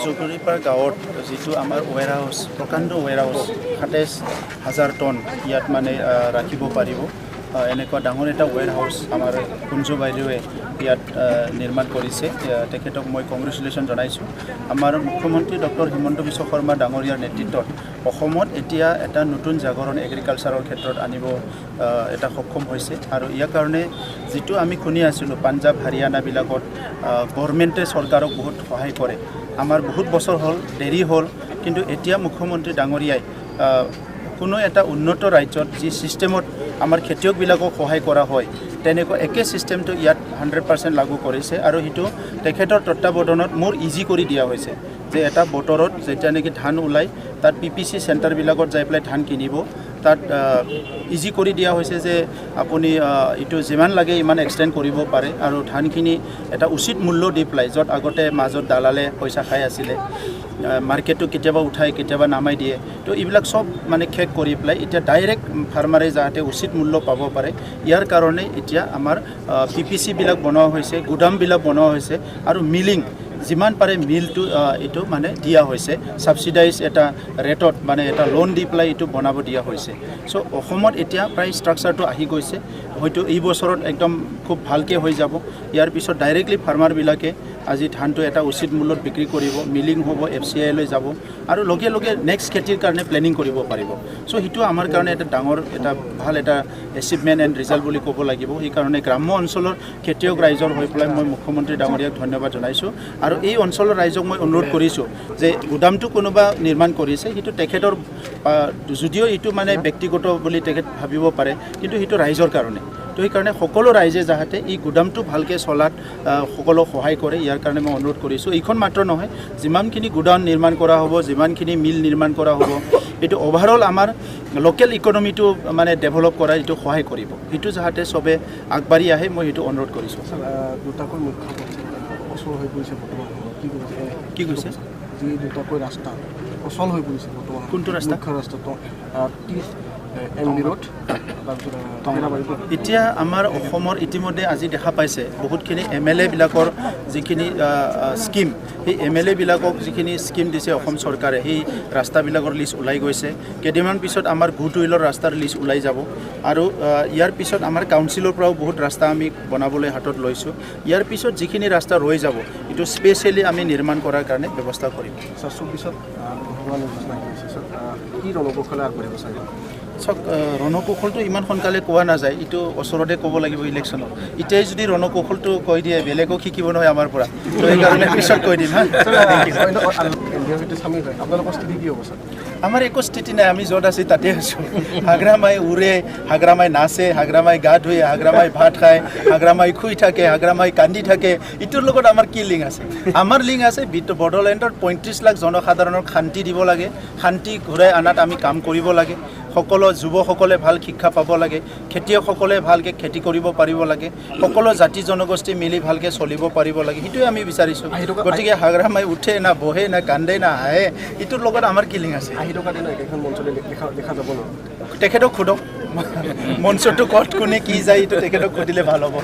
জুগুৰিপাৰ গাঁৱত যিটো আমাৰ ৱেৰ হাউচ প্ৰকাণ্ড ৱেৰ হাউচ ২৭,০০০ টন ইয়াত মানে ৰাখিব পাৰিব এনেকুৱা ডাঙৰ এটা ৱেৰ হাউচ আমাৰ কুঞ্জু বাইদেৱে ইয়াত নিৰ্মাণ কৰিছে তেখেতক মই কংগ্ৰেচুলেশ্যন জনাইছোঁ আমাৰ মুখ্যমন্ত্ৰী ডক্টৰ হিমন্ত বিশ্ব শৰ্মা ডাঙৰীয়াৰ নেতৃত্বত অসমত এতিয়া এটা নতুন জাগৰণ এগ্ৰিকালচাৰৰ ক্ষেত্ৰত আনিব এটা সক্ষম হৈছে আৰু ইয়াৰ কাৰণে যিটো আমি শুনি আছিলোঁ পাঞ্জাৱ হাৰিয়ানাবিলাকত গভৰ্ণমেণ্টে চৰকাৰক বহুত সহায় কৰে আমাৰ বহুত বছৰ হ'ল দেৰি হ'ল কিন্তু এতিয়া মুখ্যমন্ত্ৰী ডাঙৰীয়াই কোনো এটা উন্নত ৰাজ্যত যি ছিষ্টেমত আমাৰ খেতিয়কবিলাকক সহায় কৰা হয় তেনেকুৱা একে ছিষ্টেমটো ইয়াত 100% লাগু কৰিছে আৰু সেইটো তেখেতৰ তত্ত্বাৱধানত মোৰ ইজি কৰি দিয়া হৈছে যে এটা বতৰত যেতিয়া নেকি ধান ওলায় তাত PPC চেণ্টাৰবিলাকত যাই পেলাই ধান কিনিব তাত ইজি কৰি দিয়া হৈছে যে আপুনি এইটো যিমান লাগে ইমান এক্সটেণ্ড কৰিব পাৰে আৰু ধানখিনি এটা উচিত মূল্য দি পেলাই য'ত আগতে মাজত দালালে পইচা খাই আছিলে মাৰ্কেটটো কেতিয়াবা উঠাই কেতিয়াবা নামাই দিয়ে তো এইবিলাক চব মানে শেষ কৰি পেলাই এতিয়া ডাইৰেক্ট ফাৰ্মাৰে যাতে উচিত মূল্য পাব পাৰে ইয়াৰ কাৰণে এতিয়া আমাৰ PPCবিলাক বনোৱা হৈছে গুদামবিলাক বনোৱা হৈছে আৰু মিলিং যিমান পাৰে মিলটো এইটো মানে দিয়া হৈছে ছাবচিডাইজ এটা ৰেটত মানে এটা লোন দি পেলাই এইটো বনাব দিয়া হৈছে চ' অসমত এতিয়া প্ৰায় ষ্ট্ৰাকচাৰটো আহি গৈছে হয়তো এই বছৰত একদম খুব ভালকৈ হৈ যাব ইয়াৰ পিছত ডাইৰেক্টলি ফাৰ্মাৰবিলাকে আজি ধানটো এটা উচিত মূল্যত বিক্ৰী কৰিব মিলিং হ'ব FCI লৈ যাব আৰু লগে লগে নেক্সট খেতিৰ কাৰণে প্লেনিং কৰিব পাৰিব চ' সেইটো আমাৰ কাৰণে এটা ডাঙৰ এটা ভাল এটা এচিভমেণ্ট এণ্ড ৰিজাল্ট বুলি ক'ব লাগিব সেইকাৰণে গ্ৰাম্য অঞ্চলৰ খেতিয়ক ৰাইজৰ হৈ পেলাই মই মুখ্যমন্ত্ৰী ডাঙৰীয়াক ধন্যবাদ জনাইছোঁ আৰু এই অঞ্চলৰ ৰাইজক মই অনুৰোধ কৰিছোঁ যে গুদামটো কোনোবা নিৰ্মাণ কৰিছে সেইটো তেখেতৰ যদিও এইটো মানে ব্যক্তিগত বুলি তেখেত ভাবিব পাৰে কিন্তু সেইটো ৰাইজৰ কাৰণে তো সেইকাৰণে সকলো ৰাইজে যাতে এই গুদামটো ভালকৈ চলাত সকলো সহায় কৰে ইয়াৰ কাৰণে মই অনুৰোধ কৰিছোঁ এইখন মাত্ৰ নহয় যিমানখিনি গুদাম নিৰ্মাণ কৰা হ'ব যিমানখিনি মিল নিৰ্মাণ কৰা হ'ব এইটো অভাৰঅল আমাৰ লোকেল ইকনমিটো মানে ডেভেলপ কৰা এইটো সহায় কৰিব সেইটো যাতে চবে আগবাঢ়ি আহে মই সেইটো অনুৰোধ কৰিছোঁ দুটাকৈ মুখ্য অচল হৈ পৰিছে বৰ্তমান কি কৈছে যি দুটাকৈ ৰাস্তা অচল হৈ পৰিছে বৰ্তমান কোনটো ৰাস্তা মুখ্য ৰাস্তাটো MB ৰোড এতিয়া আমাৰ অসমৰ ইতিমধ্যে আজি দেখা পাইছে বহুতখিনি MLA বিলাকৰ যিখিনি স্কিম সেই MLA বিলাকক যিখিনি স্কিম দিছে অসম চৰকাৰে সেই ৰাস্তাবিলাকৰ লিষ্ট ওলাই গৈছে কেইদিনমান পিছত আমাৰ গুড উইলৰ ৰাস্তাৰ লিষ্ট ওলাই যাব আৰু ইয়াৰ পিছত আমাৰ কাউন্সিলৰ পৰাও বহুত ৰাস্তা আমি বনাবলৈ হাতত লৈছোঁ ইয়াৰ পিছত যিখিনি ৰাস্তা ৰৈ যাব এইটো স্পেচিয়েলি আমি নিৰ্মাণ কৰাৰ কাৰণে ব্যৱস্থা কৰিম 2024 লোকসভা নিৰ্বাচন আহি আছে কি ৰণকৌশলে আগবাঢ়িব চাই চাওক ৰণকৌশলটো ইমান সোনকালে কোৱা নাযায় এইটো ওচৰতে ক'ব লাগিব ইলেকশ্যনত এতিয়াই যদি ৰণকৌশলটো কৈ দিয়ে বেলেগক শিকিব নহয় আমাৰ পৰা তো সেইকাৰণে পিছত কৈ দিম আপোনালোকৰ স্থিতি কি হ'ব ছাৰ আমাৰ একো স্থিতি নাই আমি য'ত আছোঁ তাতে আছোঁ হাগ্ৰামাই উৰে হাগ্ৰামাই নাচে হাগ্ৰামাই গা ধুৱে হাগ্ৰামাই ভাত খায় হাগ্ৰামাই শুই থাকে হাগ্ৰামাই কান্দি থাকে ইটোৰ লগত আমাৰ কি লিংক আছে আমাৰ লিংক আছে বড়োলেণ্ডৰ 35 লাখ জনসাধাৰণক শান্তি দিব লাগে শান্তি ঘূৰাই অনাত আমি কাম কৰিব লাগে সকলো যুৱকসকলে ভাল শিক্ষা পাব লাগে খেতিয়কসকলে ভালকৈ খেতি কৰিব পাৰিব লাগে সকলো জাতি জনগোষ্ঠী মিলি ভালকৈ চলিব পাৰিব লাগে সেইটোৱে আমি বিচাৰিছোঁ গতিকে হাগ্ৰামাই উঠে না বহে না কান্দে না হাঁহে এইটোৰ লগত আমাৰ কি লিংক আছে তেখেতক সোধক মঞ্চটো ক'ত কোনে কি যায় এইটো তেখেতক সুধিলে ভাল হ'ব